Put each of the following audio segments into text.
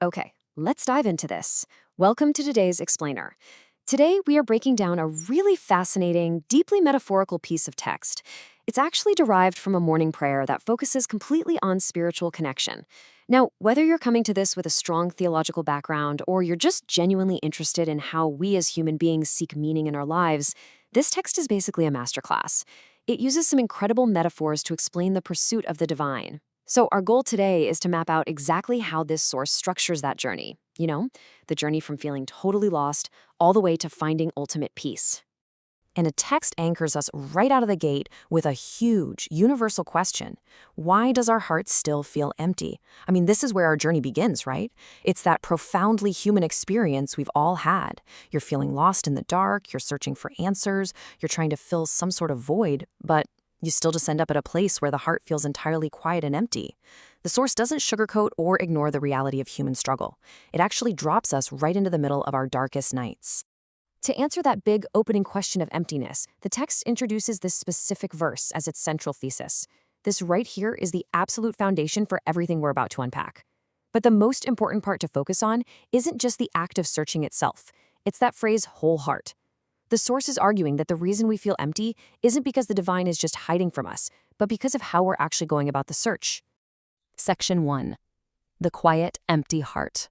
Okay, let's dive into this. Welcome to today's explainer. Today, we are breaking down a really fascinating, deeply metaphorical piece of text. It's actually derived from a morning prayer that focuses completely on spiritual connection. Now, whether you're coming to this with a strong theological background or you're just genuinely interested in how we as human beings seek meaning in our lives, this text is basically a masterclass. It uses some incredible metaphors to explain the pursuit of the divine. So, our goal today is to map out exactly how this source structures that journey. The journey from feeling totally lost all the way to finding ultimate peace. And a text anchors us right out of the gate with a huge, universal question. Why does our heart still feel empty? I mean, this is where our journey begins, right? It's that profoundly human experience we've all had. You're feeling lost in the dark, you're searching for answers, you're trying to fill some sort of void, but you still just end up at a place where the heart feels entirely quiet and empty. The source doesn't sugarcoat or ignore the reality of human struggle. It actually drops us right into the middle of our darkest nights. To answer that big opening question of emptiness, the text introduces this specific verse as its central thesis. This right here is the absolute foundation for everything we're about to unpack. But the most important part to focus on isn't just the act of searching itself. It's that phrase, whole heart. The source is arguing that the reason we feel empty isn't because the divine is just hiding from us, but because of how we're actually going about the search. Section 1. The quiet, empty heart.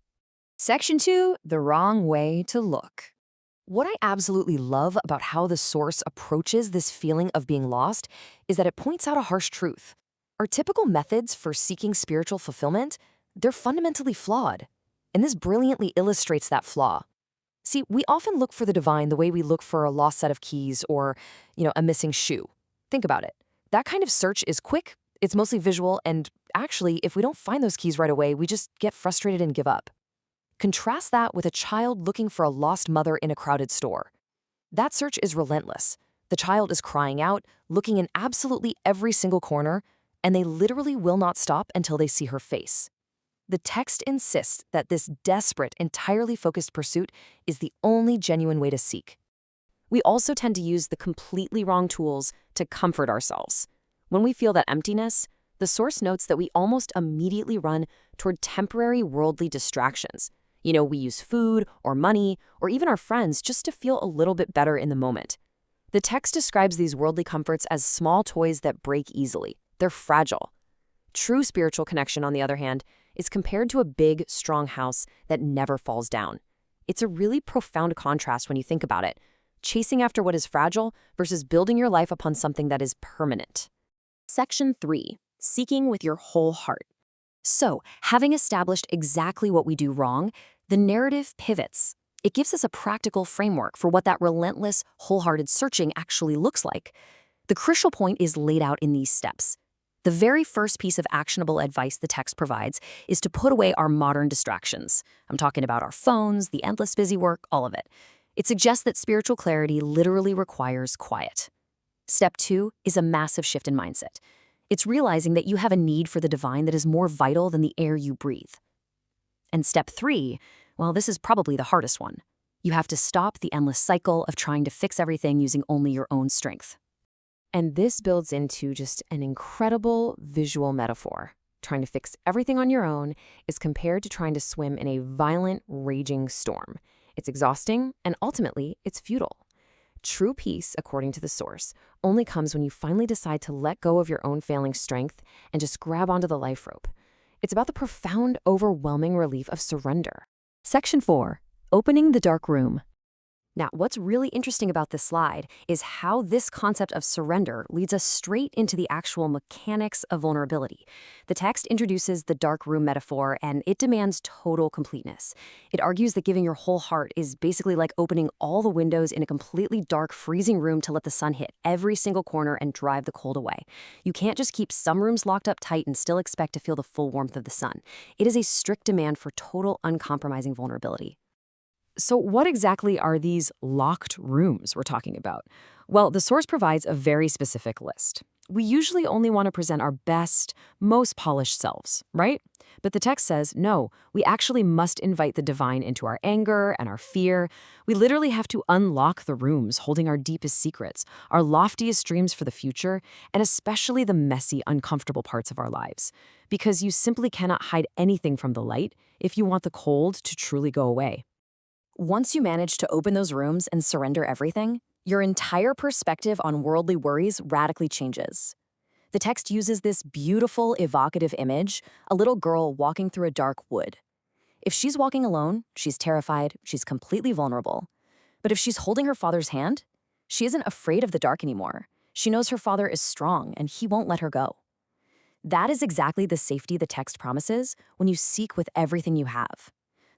Section 2. The wrong way to look. What I absolutely love about how the source approaches this feeling of being lost is that it points out a harsh truth. Our typical methods for seeking spiritual fulfillment, they're fundamentally flawed. And this brilliantly illustrates that flaw. See, we often look for the divine the way we look for a lost set of keys or, a missing shoe. Think about it. That kind of search is quick, it's mostly visual, and actually, if we don't find those keys right away, we just get frustrated and give up. Contrast that with a child looking for a lost mother in a crowded store. That search is relentless. The child is crying out, looking in absolutely every single corner, and they literally will not stop until they see her face. The text insists that this desperate, entirely focused pursuit is the only genuine way to seek. We also tend to use the completely wrong tools to comfort ourselves. When we feel that emptiness, the source notes that we almost immediately run toward temporary worldly distractions. We use food or money or even our friends just to feel a little bit better in the moment. The text describes these worldly comforts as small toys that break easily. They're fragile. True spiritual connection, on the other hand, is compared to a big, strong house that never falls down. It's a really profound contrast when you think about it, chasing after what is fragile versus building your life upon something that is permanent. Section 3. Seeking with your whole heart. So, having established exactly what we do wrong, the narrative pivots. It gives us a practical framework for what that relentless, wholehearted searching actually looks like. The crucial point is laid out in these steps. The very first piece of actionable advice the text provides is to put away our modern distractions. I'm talking about our phones, the endless busy work, all of it. It suggests that spiritual clarity literally requires quiet. Step 2 is a massive shift in mindset. It's realizing that you have a need for the divine that is more vital than the air you breathe. And step 3, well, this is probably the hardest one. You have to stop the endless cycle of trying to fix everything using only your own strength. And this builds into just an incredible visual metaphor. Trying to fix everything on your own is compared to trying to swim in a violent, raging storm. It's exhausting, and ultimately, it's futile. True peace, according to the source, only comes when you finally decide to let go of your own failing strength and just grab onto the life rope. It's about the profound, overwhelming relief of surrender. Section 4. Opening the dark room. Now, what's really interesting about this slide is how this concept of surrender leads us straight into the actual mechanics of vulnerability. The text introduces the dark room metaphor, and it demands total completeness. It argues that giving your whole heart is basically like opening all the windows in a completely dark, freezing room to let the sun hit every single corner and drive the cold away. You can't just keep some rooms locked up tight and still expect to feel the full warmth of the sun. It is a strict demand for total, uncompromising vulnerability. So what exactly are these locked rooms we're talking about? Well, the source provides a very specific list. We usually only want to present our best, most polished selves, right? But the text says, no, we actually must invite the divine into our anger and our fear. We literally have to unlock the rooms holding our deepest secrets, our loftiest dreams for the future, and especially the messy, uncomfortable parts of our lives. Because you simply cannot hide anything from the light if you want the cold to truly go away. Once you manage to open those rooms and surrender everything, your entire perspective on worldly worries radically changes. The text uses this beautiful, evocative image, a little girl walking through a dark wood. If she's walking alone, she's terrified, she's completely vulnerable. But if she's holding her father's hand, she isn't afraid of the dark anymore. She knows her father is strong and he won't let her go. That is exactly the safety the text promises when you seek with everything you have.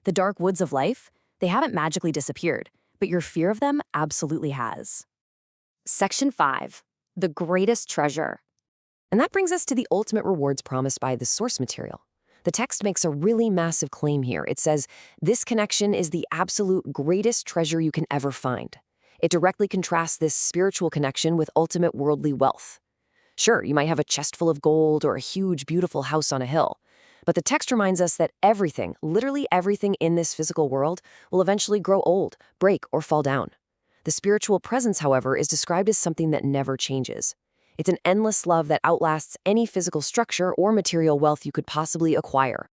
The dark woods of life, they haven't magically disappeared, but your fear of them absolutely has. Section 5. The greatest treasure. And that brings us to the ultimate rewards promised by the source material. The text makes a really massive claim here. It says, this connection is the absolute greatest treasure you can ever find. It directly contrasts this spiritual connection with ultimate worldly wealth. Sure, you might have a chest full of gold or a huge, beautiful house on a hill. But the text reminds us that everything, literally everything in this physical world, will eventually grow old, break, or fall down. The spiritual presence, however, is described as something that never changes. It's an endless love that outlasts any physical structure or material wealth you could possibly acquire.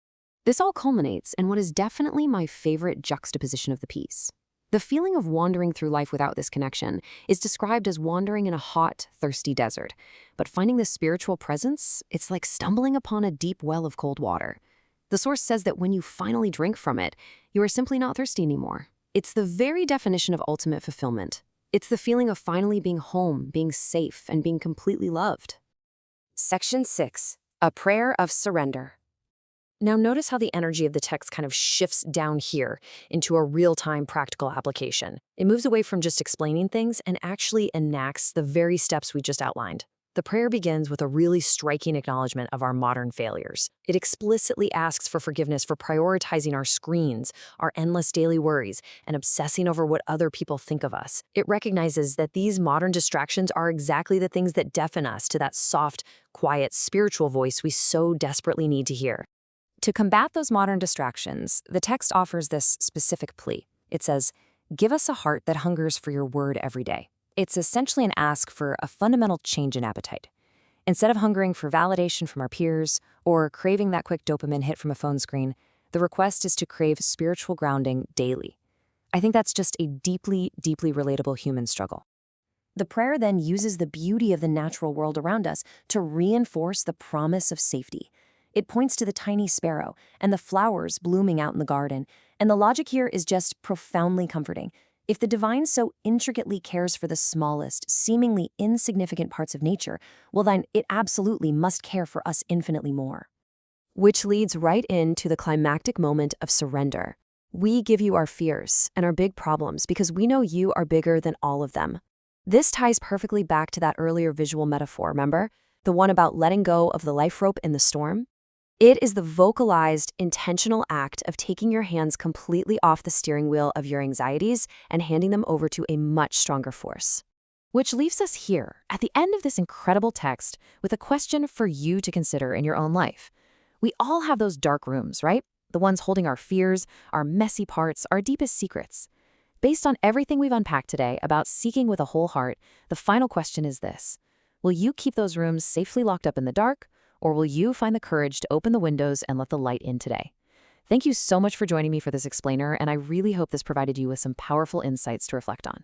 This all culminates in what is definitely my favorite juxtaposition of the piece. The feeling of wandering through life without this connection is described as wandering in a hot, thirsty desert. But finding this spiritual presence, it's like stumbling upon a deep well of cold water. The source says that when you finally drink from it, you are simply not thirsty anymore. It's the very definition of ultimate fulfillment. It's the feeling of finally being home, being safe, and being completely loved. Section 6. A prayer of surrender. Now notice how the energy of the text kind of shifts down here into a real-time practical application. It moves away from just explaining things and actually enacts the very steps we just outlined. The prayer begins with a really striking acknowledgement of our modern failures. It explicitly asks for forgiveness for prioritizing our screens, our endless daily worries, and obsessing over what other people think of us. It recognizes that these modern distractions are exactly the things that deafen us to that soft, quiet, spiritual voice we so desperately need to hear. To combat those modern distractions, the text offers this specific plea. It says, "Give us a heart that hungers for your word every day." It's essentially an ask for a fundamental change in appetite. Instead of hungering for validation from our peers or craving that quick dopamine hit from a phone screen, the request is to crave spiritual grounding daily. I think that's just a deeply, deeply relatable human struggle. The prayer then uses the beauty of the natural world around us to reinforce the promise of safety. It points to the tiny sparrow and the flowers blooming out in the garden, and the logic here is just profoundly comforting. If the divine so intricately cares for the smallest, seemingly insignificant parts of nature, well then it absolutely must care for us infinitely more. Which leads right into the climactic moment of surrender. We give you our fears and our big problems because we know you are bigger than all of them. This ties perfectly back to that earlier visual metaphor, remember? The one about letting go of the life rope in the storm? It is the vocalized, intentional act of taking your hands completely off the steering wheel of your anxieties and handing them over to a much stronger force. Which leaves us here, at the end of this incredible text, with a question for you to consider in your own life. We all have those dark rooms, right? The ones holding our fears, our messy parts, our deepest secrets. Based on everything we've unpacked today about seeking with a whole heart, the final question is this. Will you keep those rooms safely locked up in the dark? Or will you find the courage to open the windows and let the light in today? Thank you so much for joining me for this explainer, and I really hope this provided you with some powerful insights to reflect on.